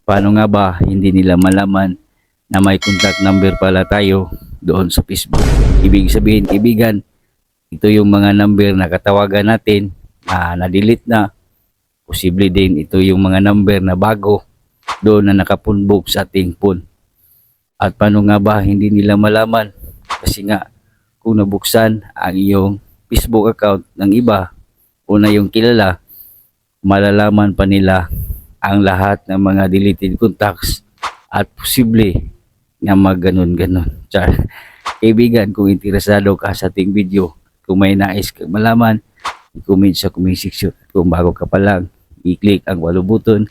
Paano nga ba hindi nila malaman na may contact number pala tayo doon sa Facebook? Ibig sabihin, kaibigan, ito yung mga number na katawagan natin na na-delete na. Posible din ito yung mga number na bago doon na nakapunbog sa ating phone. At paano nga ba hindi nila malaman? Kasi nga, kung nabuksan ang iyong Facebook account ng iba o na yung kilala, malalaman pa nila ang lahat ng mga deleted contacts at posible na magganon-ganon. Char. Kaibigan, kung interesado ka sa ating video, kung may nais kang malaman, i-comment sa comment section. Kung bago ka pa lang, i-click ang follow button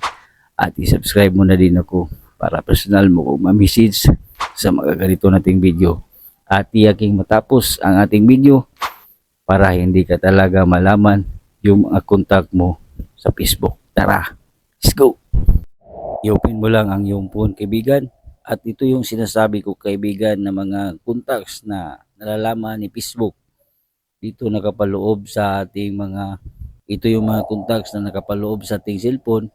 at i-subscribe mo na din ako para personal mo kung ma-message sa mga ganito nating video. At tiyaking matapos ang ating video para hindi ka talaga malaman yung mga contact mo sa Facebook. Tara, let's go! I-open mo lang ang iyong phone, kaibigan. At ito yung sinasabi ko, kaibigan, na mga contacts na nalalaman ni Facebook. Dito nakapaloob sa ating ito yung mga contacts na nakapaloob sa ating cellphone.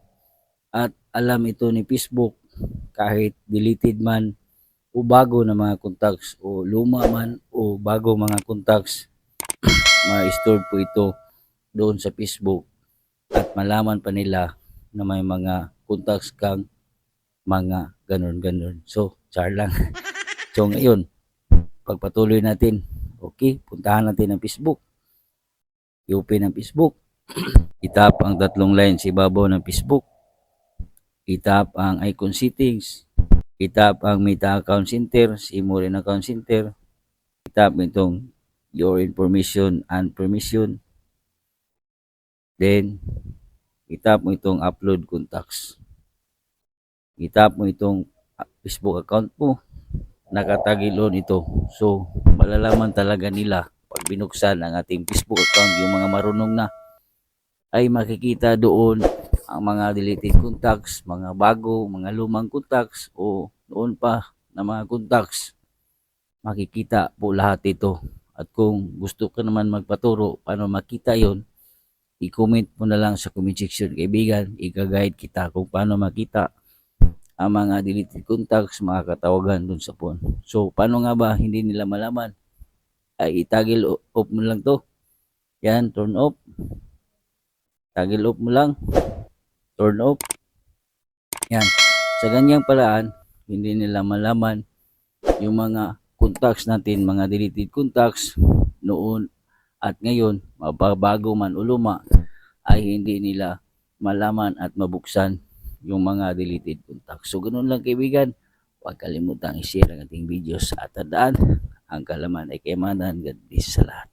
At alam ito ni Facebook kahit deleted man o bago na mga contacts o luma man o bago mga contacts, ma-store po ito doon sa Facebook at malaman pa nila na may mga contacts kang mga ganon-ganon. So, char lang. So, ngayon, pagpatuloy natin, okay, puntahan natin ang Facebook. I-open ang Facebook. I-tap ang tatlong line sa ibabaw ng Facebook. I-tap ang icon settings. I-tap ang Meta Account Center, More in Account Center. I-tap itong Your Information and Permission. Then, i-tap mo itong Upload Contacts. I-tap mo itong Facebook account mo. Nakatagilon ito. So, malalaman talaga nila pag binuksan ang ating Facebook account, yung mga marunong na, ay makikita doon ang mga deleted contacts, mga bago, mga lumang contacts o noon pa na mga contacts. Makikita po lahat ito. At kung gusto ka naman magpaturo paano makita yon, i-comment mo na lang sa comment section, kaibigan. I-guide kita kung paano makita ang mga deleted contacts, mga katawagan dun sa phone. So, paano nga ba hindi nila malaman? Ay, itagil off mo lang to. Yan, turn off. Tagil off mo lang. Turn off. Yan. Sa ganyang paraan, hindi nila malaman yung mga contacts natin, mga deleted contacts noon at ngayon, mababago man o luma, ay hindi nila malaman at mabuksan yung mga deleted contacts. So, ganun lang, kaibigan. Huwag kalimutang i-share ang ating videos at tandaan, ang kalaman ay kayamanan. God bless sa lahat.